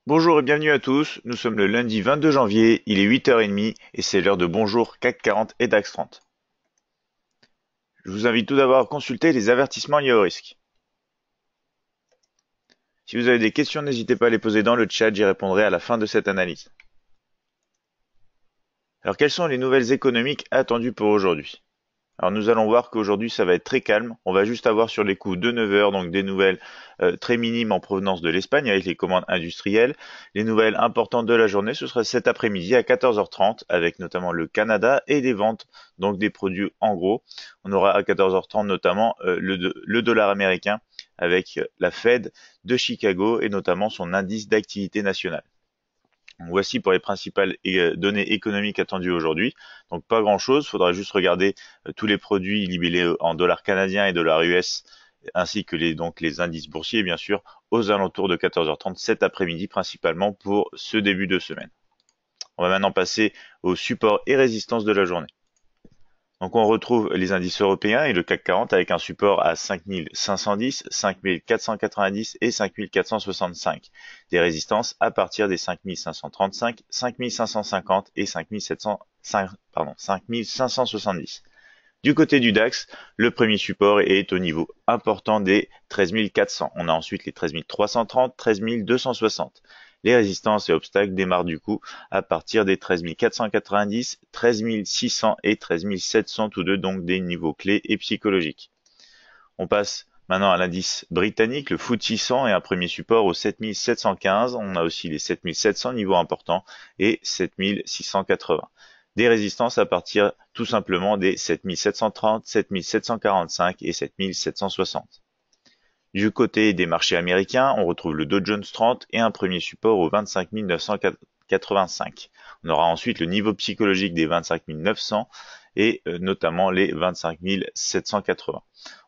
Bonjour et bienvenue à tous, nous sommes le lundi 22 janvier, il est 8h30 et c'est l'heure de Bonjour CAC 40 et DAX 30. Je vous invite tout d'abord à consulter les avertissements liés au risque. Si vous avez des questions, n'hésitez pas à les poser dans le chat, j'y répondrai à la fin de cette analyse. Alors quelles sont les nouvelles économiques attendues pour aujourd'hui? Alors nous allons voir qu'aujourd'hui ça va être très calme. On va juste avoir sur les coups de 9 heures donc des nouvelles très minimes en provenance de l'Espagne avec les commandes industrielles. Les nouvelles importantes de la journée, ce sera cet après-midi à 14h30 avec notamment le Canada et des ventes donc des produits en gros. On aura à 14h30 notamment le dollar américain avec la Fed de Chicago et notamment son indice d'activité nationale. Voici pour les principales données économiques attendues aujourd'hui. Donc pas grand-chose, il faudra juste regarder tous les produits libellés en dollars canadiens et dollars US, ainsi que les indices boursiers, bien sûr, aux alentours de 14h30 cet après-midi, principalement pour ce début de semaine. On va maintenant passer aux supports et résistances de la journée. Donc on retrouve les indices européens et le CAC 40 avec un support à 5510, 5490 et 5465. Des résistances à partir des 5535, 5550 et 5570. Du côté du DAX, le premier support est au niveau important des 13400. On a ensuite les 13330, 13260. Les résistances et obstacles démarrent du coup à partir des 13490, 13600 et 13700 tous deux, donc des niveaux clés et psychologiques. On passe maintenant à l'indice britannique, le FTSE 100 et un premier support au 7715. On a aussi les 7700 niveaux importants et 7680. Des résistances à partir tout simplement des 7730, 7745 et 7760. Du côté des marchés américains, on retrouve le Dow Jones 30 et un premier support au 25 985. On aura ensuite le niveau psychologique des 25 900 et notamment les 25 780.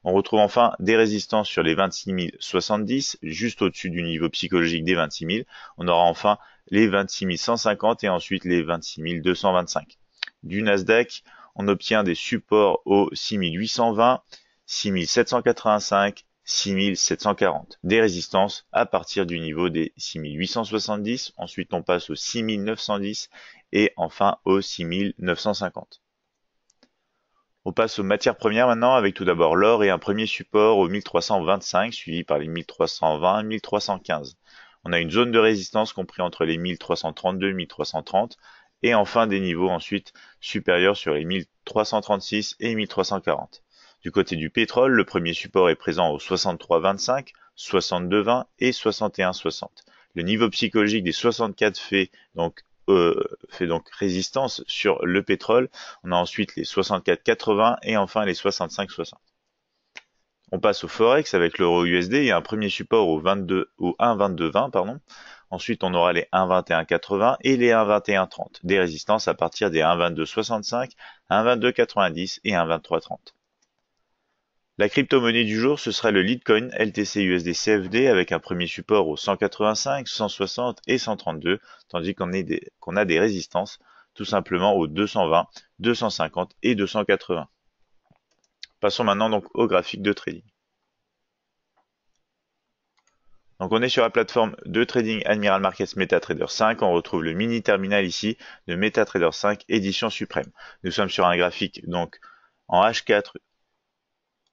On retrouve enfin des résistances sur les 26 070, juste au-dessus du niveau psychologique des 26 000. On aura enfin les 26 150 et ensuite les 26 225. Du Nasdaq, on obtient des supports aux 6 820, 6 785, 6740. Des résistances à partir du niveau des 6870. Ensuite, on passe aux 6910 et enfin aux 6950. On passe aux matières premières maintenant avec tout d'abord l'or et un premier support au 1325 suivi par les 1320 et 1315. On a une zone de résistance compris entre les 1332 et 1330 et enfin des niveaux ensuite supérieurs sur les 1336 et 1340. Du côté du pétrole, le premier support est présent au 63,25, 62,20 et 61,60. Le niveau psychologique des 64 fait donc résistance sur le pétrole. On a ensuite les 64,80 et enfin les 65,60. On passe au Forex avec l'euro USD. Il y a un premier support au 1,2220, pardon. Ensuite, on aura les 1,2180 et les 1,2130. Des résistances à partir des 1,2265, 1,2290 et 1,2330. La crypto-monnaie du jour, ce sera le Litecoin LTC USD CFD avec un premier support au 185, 160 et 132, tandis qu'on a des résistances tout simplement aux 220, 250 et 280. Passons maintenant donc au graphique de trading. Donc on est sur la plateforme de trading Admiral Markets MetaTrader 5. On retrouve le mini terminal ici de MetaTrader 5 édition suprême. Nous sommes sur un graphique donc en H4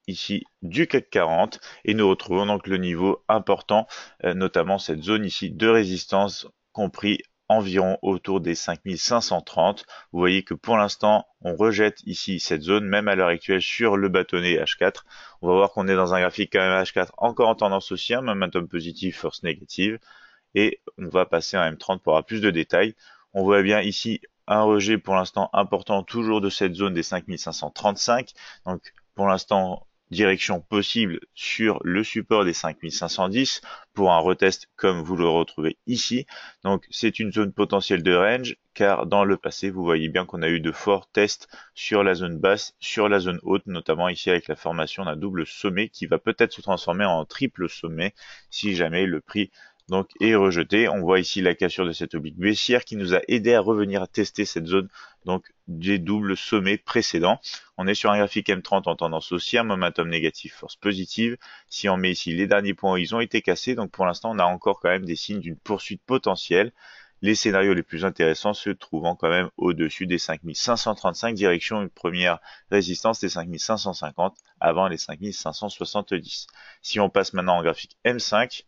ici du CAC 40 et nous retrouvons donc le niveau important, notamment cette zone ici de résistance compris environ autour des 5530. Vous voyez que pour l'instant on rejette ici cette zone même à l'heure actuelle sur le bâtonnet H4. On va voir qu'on est dans un graphique quand même H4 encore en tendance haussière, momentum positif, force négative et on va passer en M30 pour avoir plus de détails. On voit bien ici un rejet pour l'instant important toujours de cette zone des 5535. Donc pour l'instant direction possible sur le support des 5510 pour un retest comme vous le retrouvez ici. Donc c'est une zone potentielle de range car dans le passé vous voyez bien qu'on a eu de forts tests sur la zone basse, sur la zone haute, notamment ici avec la formation d'un double sommet qui va peut-être se transformer en triple sommet si jamais le prix donc est rejeté. On voit ici la cassure de cette oblique baissière qui nous a aidé à revenir à tester cette zone donc des doubles sommets précédents. On est sur un graphique M30 en tendance haussière, momentum négatif, force positive. Si on met ici les derniers points où ils ont été cassés, donc pour l'instant on a encore quand même des signes d'une poursuite potentielle. Les scénarios les plus intéressants se trouvant quand même au-dessus des 5535, direction une première résistance des 5550 avant les 5570. Si on passe maintenant en graphique M5,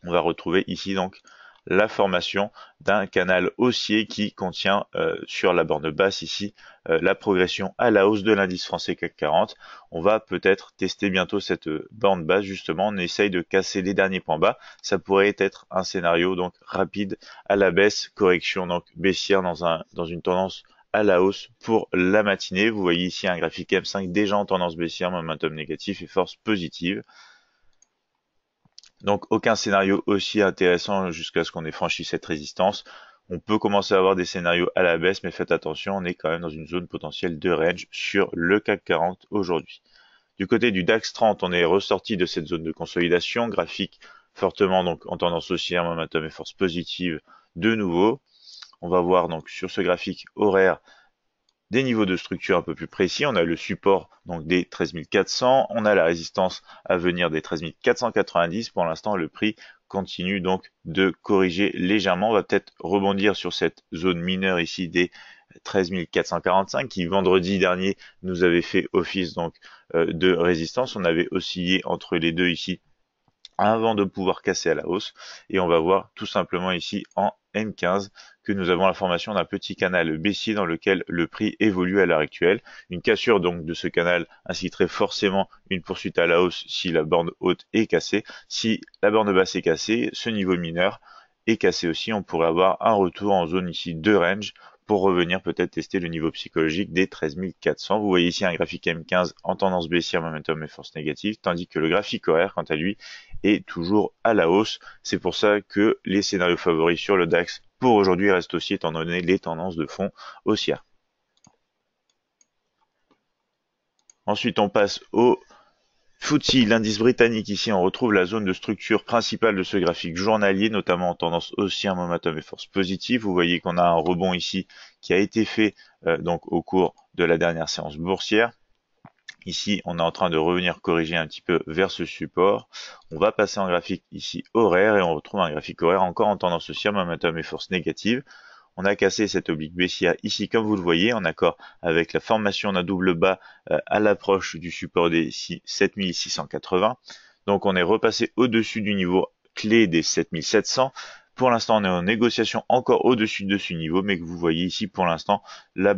on va retrouver ici donc la formation d'un canal haussier qui contient sur la borne basse ici la progression à la hausse de l'indice français CAC 40. On va peut-être tester bientôt cette borne basse, justement, on essaye de casser les derniers points bas. Ça pourrait être un scénario donc rapide à la baisse, correction donc baissière dans une tendance à la hausse pour la matinée. Vous voyez ici un graphique M5 déjà en tendance baissière, momentum négatif et force positive. Donc aucun scénario aussi intéressant jusqu'à ce qu'on ait franchi cette résistance. On peut commencer à avoir des scénarios à la baisse, mais faites attention, on est quand même dans une zone potentielle de range sur le CAC 40 aujourd'hui. Du côté du DAX 30, on est ressorti de cette zone de consolidation, graphique fortement donc en tendance haussière, momentum et force positive de nouveau. On va voir donc sur ce graphique horaire des niveaux de structure un peu plus précis. On a le support donc des 13 400, on a la résistance à venir des 13 490. Pour l'instant, le prix continue donc de corriger légèrement. On va peut-être rebondir sur cette zone mineure ici des 13 445 qui vendredi dernier nous avait fait office donc de résistance. On avait oscillé entre les deux ici avant de pouvoir casser à la hausse, et on va voir tout simplement ici en M15 que nous avons la formation d'un petit canal baissier dans lequel le prix évolue à l'heure actuelle. Une cassure donc de ce canal inciterait forcément une poursuite à la hausse si la borne haute est cassée. Si la borne basse est cassée, ce niveau mineur est cassé aussi, on pourrait avoir un retour en zone ici de range pour revenir peut-être tester le niveau psychologique des 13 400. Vous voyez ici un graphique M15 en tendance baissière, momentum et force négative, tandis que le graphique horaire, quant à lui, est toujours à la hausse. C'est pour ça que les scénarios favoris sur le DAX pour aujourd'hui restent aussi étant donné les tendances de fond haussières. Ensuite, on passe au FTSE, l'indice britannique. Ici, on retrouve la zone de structure principale de ce graphique journalier, notamment en tendance haussière, momentum et force positive. Vous voyez qu'on a un rebond ici qui a été fait donc au cours de la dernière séance boursière. Ici, on est en train de revenir corriger un petit peu vers ce support. On va passer en graphique ici horaire et on retrouve un graphique horaire encore en tendance haussière, momentum et force négative. On a cassé cette oblique baissière ici, comme vous le voyez, en accord avec la formation d'un double bas à l'approche du support des 7680. Donc on est repassé au-dessus du niveau clé des 7700. Pour l'instant, on est en négociation encore au-dessus de ce niveau, mais que vous voyez ici, pour l'instant, la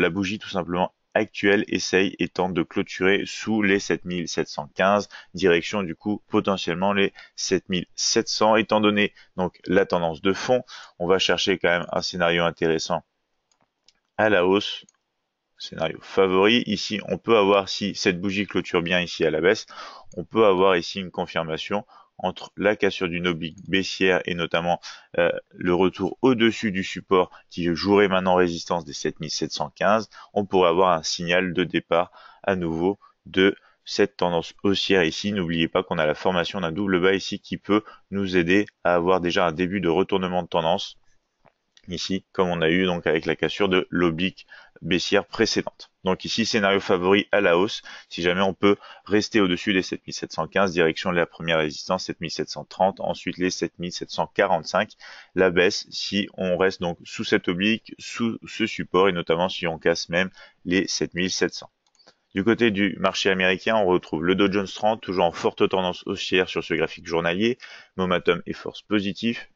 bougie tout simplement actuelle essaye et tente de clôturer sous les 7715, direction du coup potentiellement les 7700. Étant donné donc la tendance de fond, on va chercher quand même un scénario intéressant à la hausse, scénario favori. Ici, on peut avoir, si cette bougie clôture bien ici à la baisse, on peut avoir ici une confirmation entre la cassure d'une oblique baissière et notamment le retour au-dessus du support qui jouerait maintenant résistance des 7715, on pourrait avoir un signal de départ à nouveau de cette tendance haussière ici. N'oubliez pas qu'on a la formation d'un double bas ici qui peut nous aider à avoir déjà un début de retournement de tendance ici, comme on a eu donc avec la cassure de l'oblique baissière précédente. Donc ici, scénario favori à la hausse, si jamais on peut rester au-dessus des 7715, direction de la première résistance 7730, ensuite les 7745, la baisse si on reste donc sous cette oblique, sous ce support, et notamment si on casse même les 7700. Du côté du marché américain, on retrouve le Dow Jones 30, toujours en forte tendance haussière sur ce graphique journalier, momentum et force positif.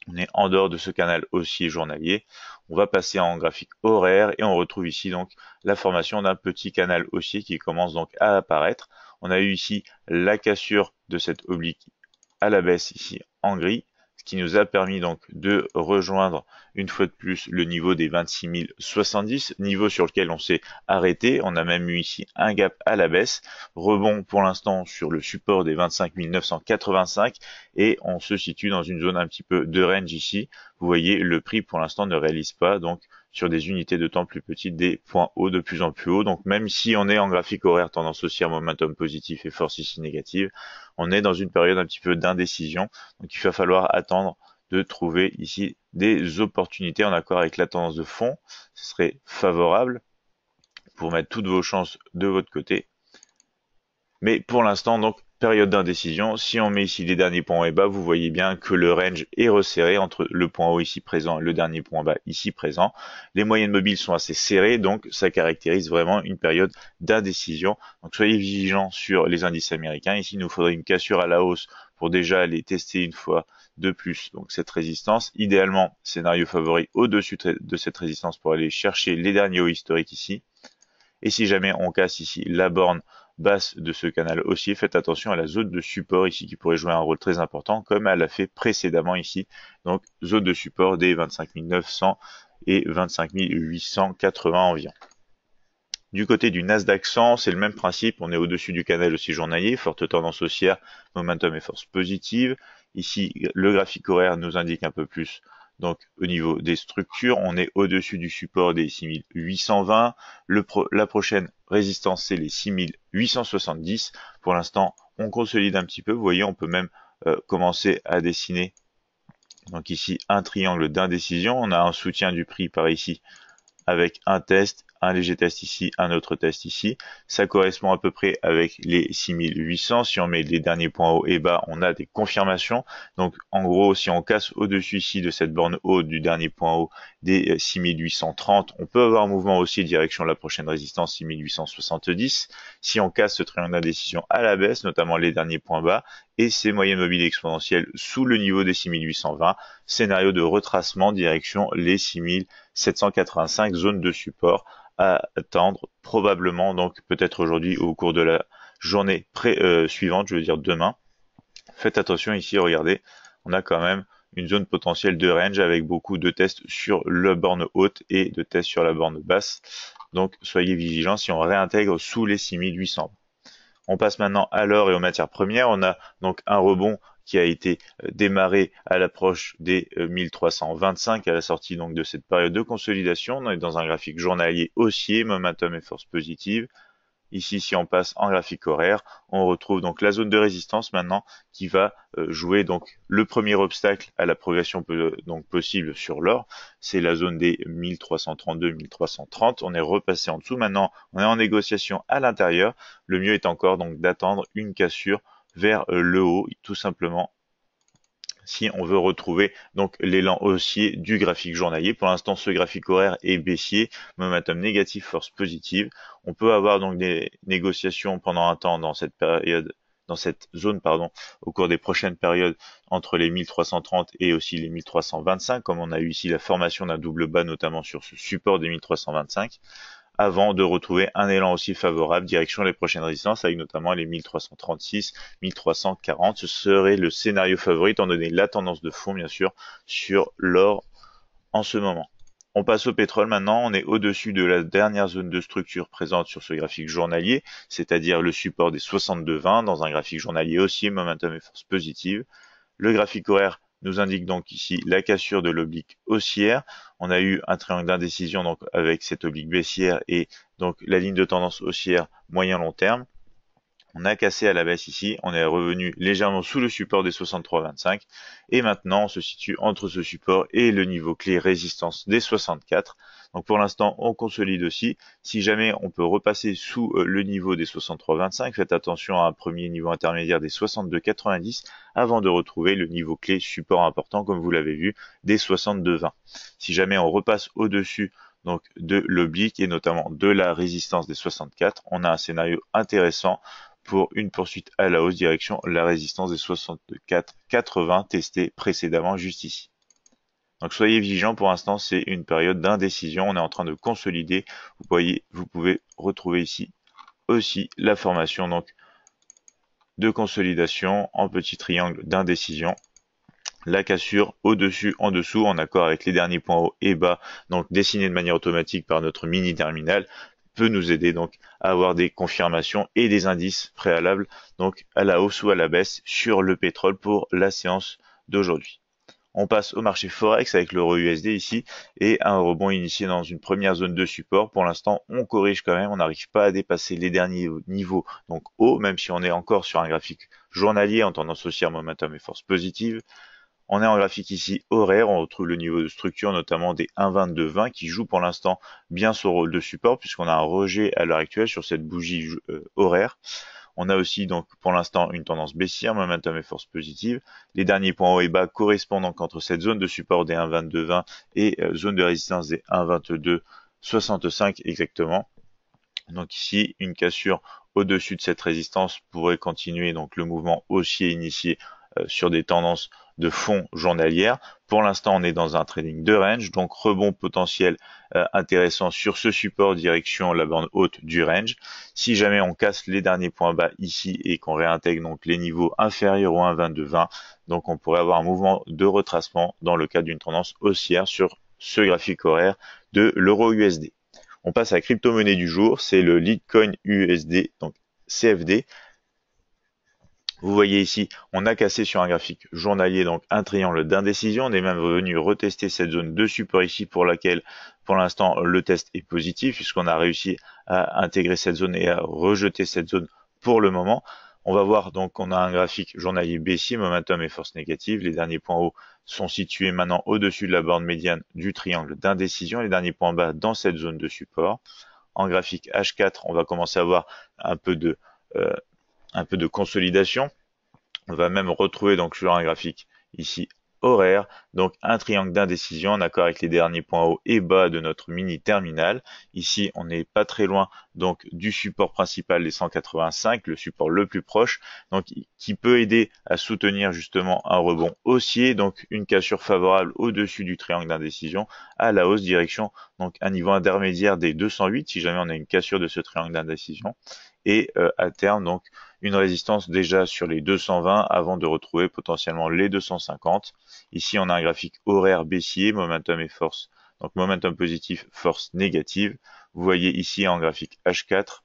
On est en dehors de ce canal haussier journalier. On va passer en graphique horaire et on retrouve ici donc la formation d'un petit canal haussier qui commence donc à apparaître. On a eu ici la cassure de cette oblique à la baisse ici en gris, ce qui nous a permis donc de rejoindre une fois de plus le niveau des 26 070, niveau sur lequel on s'est arrêté. On a même eu ici un gap à la baisse, rebond pour l'instant sur le support des 25 985 et on se situe dans une zone un petit peu de range ici. Vous voyez, le prix pour l'instant ne réalise pas donc sur des unités de temps plus petites des points hauts de plus en plus hauts. Donc même si on est en graphique horaire tendance haussière, momentum positif et force ici négative, on est dans une période un petit peu d'indécision. Donc il va falloir attendre de trouver ici des opportunités en accord avec la tendance de fond. Ce serait favorable pour mettre toutes vos chances de votre côté. Mais pour l'instant, donc, période d'indécision. Si on met ici les derniers points hauts et bas, vous voyez bien que le range est resserré entre le point haut ici présent et le dernier point bas ici présent. Les moyennes mobiles sont assez serrées, donc ça caractérise vraiment une période d'indécision. Donc soyez vigilants sur les indices américains. Ici, il nous faudrait une cassure à la hausse pour déjà aller tester une fois de plus donc cette résistance. Idéalement, scénario favori au-dessus de cette résistance pour aller chercher les derniers hauts historiques ici. Et si jamais on casse ici la borne basse de ce canal haussier, faites attention à la zone de support ici qui pourrait jouer un rôle très important comme elle a fait précédemment ici. Donc zone de support des 25 900 et 25 880 environ. Du côté du Nasdaq 100, c'est le même principe, on est au-dessus du canal aussi journalier, forte tendance haussière, momentum et force positive. Ici, le graphique horaire nous indique un peu plus. Donc au niveau des structures, on est au-dessus du support des 6820. La prochaine résistance, c'est les 6870. Pour l'instant, on consolide un petit peu. Vous voyez, on peut même commencer à dessiner. Donc ici, un triangle d'indécision. On a un soutien du prix par ici avec un test, un léger test ici, un autre test ici. Ça correspond à peu près avec les 6800. Si on met les derniers points hauts et bas, on a des confirmations. Donc en gros, si on casse au-dessus ici de cette borne haute du dernier point haut des 6830, on peut avoir un mouvement aussi direction la prochaine résistance 6870. Si on casse ce triangle d'indécision à la baisse, notamment les derniers points bas, et ces moyennes mobiles exponentielles sous le niveau des 6820, scénario de retracement direction les 6785 zones de support à attendre probablement, donc peut-être aujourd'hui au cours de la journée suivante, je veux dire demain. Faites attention ici, regardez, on a quand même une zone potentielle de range avec beaucoup de tests sur la borne haute et de tests sur la borne basse. Donc soyez vigilants si on réintègre sous les 6800. On passe maintenant à l'or et aux matières premières. On a donc un rebond qui a été démarré à l'approche des 1325 à la sortie donc de cette période de consolidation. On est dans un graphique journalier haussier, momentum et force positive. Ici, si on passe en graphique horaire, on retrouve donc la zone de résistance maintenant qui va jouer donc le premier obstacle à la progression donc possible sur l'or. C'est la zone des 1332-1330. On est repassé en dessous. Maintenant, on est en négociation à l'intérieur. Le mieux est encore donc d'attendre une cassure vers le haut, tout simplement, si on veut retrouver donc l'élan haussier du graphique journalier. Pour l'instant, ce graphique horaire est baissier, momentum négatif, force positive. On peut avoir donc des négociations pendant un temps dans cette période, dans cette zone, pardon, au cours des prochaines périodes entre les 1330 et aussi les 1325, comme on a eu ici la formation d'un double bas, notamment sur ce support des 1325. Avant de retrouver un élan aussi favorable direction les prochaines résistances avec notamment les 1336, 1340. Ce serait le scénario favori étant donné la tendance de fond bien sûr sur l'or en ce moment. On passe au pétrole maintenant, on est au-dessus de la dernière zone de structure présente sur ce graphique journalier, c'est-à-dire le support des 62,20 dans un graphique journalier haussier, momentum et force positive. Le graphique horaire nous indique donc ici la cassure de l'oblique haussière. On a eu un triangle d'indécision donc avec cette oblique baissière et donc la ligne de tendance haussière moyen-long terme. On a cassé à la baisse ici, on est revenu légèrement sous le support des 63,25 et maintenant on se situe entre ce support et le niveau clé résistance des 64. Donc pour l'instant on consolide aussi. Si jamais on peut repasser sous le niveau des 63,25, faites attention à un premier niveau intermédiaire des 62,90 avant de retrouver le niveau clé support important comme vous l'avez vu des 62,20. Si jamais on repasse au-dessus donc de l'oblique et notamment de la résistance des 64, on a un scénario intéressant pour une poursuite à la hausse direction la résistance des 64,80 testée précédemment juste ici. Donc soyez vigilants, pour l'instant c'est une période d'indécision, on est en train de consolider. Vous pouvez retrouver ici aussi la formation donc de consolidation en petit triangle d'indécision. La cassure au-dessus, en dessous, en accord avec les derniers points hauts et bas, donc dessinés de manière automatique par notre mini terminal, peut nous aider donc à avoir des confirmations et des indices préalables donc à la hausse ou à la baisse sur le pétrole pour la séance d'aujourd'hui. On passe au marché Forex avec l'euro USD ici et un rebond initié dans une première zone de support. Pour l'instant, on corrige quand même, on n'arrive pas à dépasser les derniers niveaux, donc haut, même si on est encore sur un graphique journalier en tendance haussière, momentum et force positive. On est en graphique ici horaire, on retrouve le niveau de structure notamment des 1,2220 qui joue pour l'instant bien son rôle de support puisqu'on a un rejet à l'heure actuelle sur cette bougie horaire. On a aussi donc pour l'instant une tendance baissière, momentum et force positive. Les derniers points haut et bas correspondent donc entre cette zone de support des 1,2220 et zone de résistance des 1,2265 exactement. Donc ici, une cassure au-dessus de cette résistance pourrait continuer donc le mouvement haussier initié sur des tendances de fond journalières. Pour l'instant, on est dans un trading de range, donc rebond potentiel intéressant sur ce support direction la bande haute du range. Si jamais on casse les derniers points bas ici et qu'on réintègre donc les niveaux inférieurs au 1,2220, donc on pourrait avoir un mouvement de retracement dans le cadre d'une tendance haussière sur ce graphique horaire de l'euro USD. On passe à la crypto-monnaie du jour, c'est le Litecoin USD, donc CFD. Vous voyez ici, on a cassé sur un graphique journalier, donc un triangle d'indécision. On est même venu retester cette zone de support ici pour laquelle, pour l'instant, le test est positif puisqu'on a réussi à intégrer cette zone et à rejeter cette zone pour le moment. On va voir donc on a un graphique journalier baissier, momentum et force négative. Les derniers points hauts sont situés maintenant au-dessus de la borne médiane du triangle d'indécision. Les derniers points bas dans cette zone de support. En graphique H4, on va commencer à voir un peu de consolidation. On va même retrouver donc sur un graphique ici horaire, donc un triangle d'indécision en accord avec les derniers points hauts et bas de notre mini terminal. Ici, on n'est pas très loin donc du support principal des 185, le support le plus proche, donc qui peut aider à soutenir justement un rebond haussier, donc une cassure favorable au-dessus du triangle d'indécision à la hausse direction donc un niveau intermédiaire des 208 si jamais on a une cassure de ce triangle d'indécision et à terme donc une résistance déjà sur les 220 avant de retrouver potentiellement les 250. Ici, on a un graphique horaire baissier, momentum et force. Donc momentum positif, force négative. Vous voyez ici en graphique H4,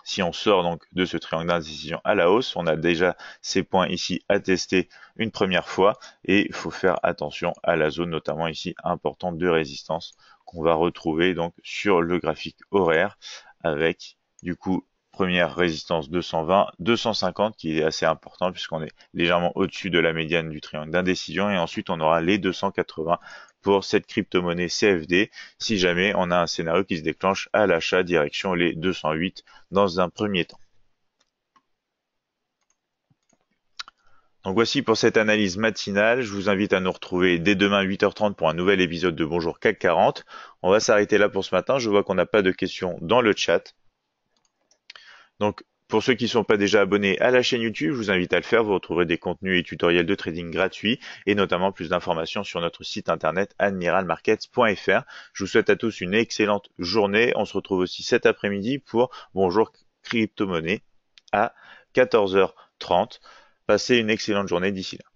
si on sort donc de ce triangle d'indécision à la hausse, on a déjà ces points ici à tester une première fois et il faut faire attention à la zone notamment ici importante de résistance qu'on va retrouver donc sur le graphique horaire avec du coup première résistance 220, 250 qui est assez important puisqu'on est légèrement au-dessus de la médiane du triangle d'indécision et ensuite on aura les 280 pour cette crypto-monnaie CFD si jamais on a un scénario qui se déclenche à l'achat direction les 208 dans un premier temps. Donc voici pour cette analyse matinale. Je vous invite à nous retrouver dès demain 8h30 pour un nouvel épisode de Bonjour CAC 40. On va s'arrêter là pour ce matin. Je vois qu'on n'a pas de questions dans le chat. Donc, pour ceux qui ne sont pas déjà abonnés à la chaîne YouTube, je vous invite à le faire. Vous retrouverez des contenus et tutoriels de trading gratuits et notamment plus d'informations sur notre site internet admiralmarkets.fr. Je vous souhaite à tous une excellente journée. On se retrouve aussi cet après-midi pour Bonjour Crypto-monnaie à 14h30. Passez une excellente journée d'ici là.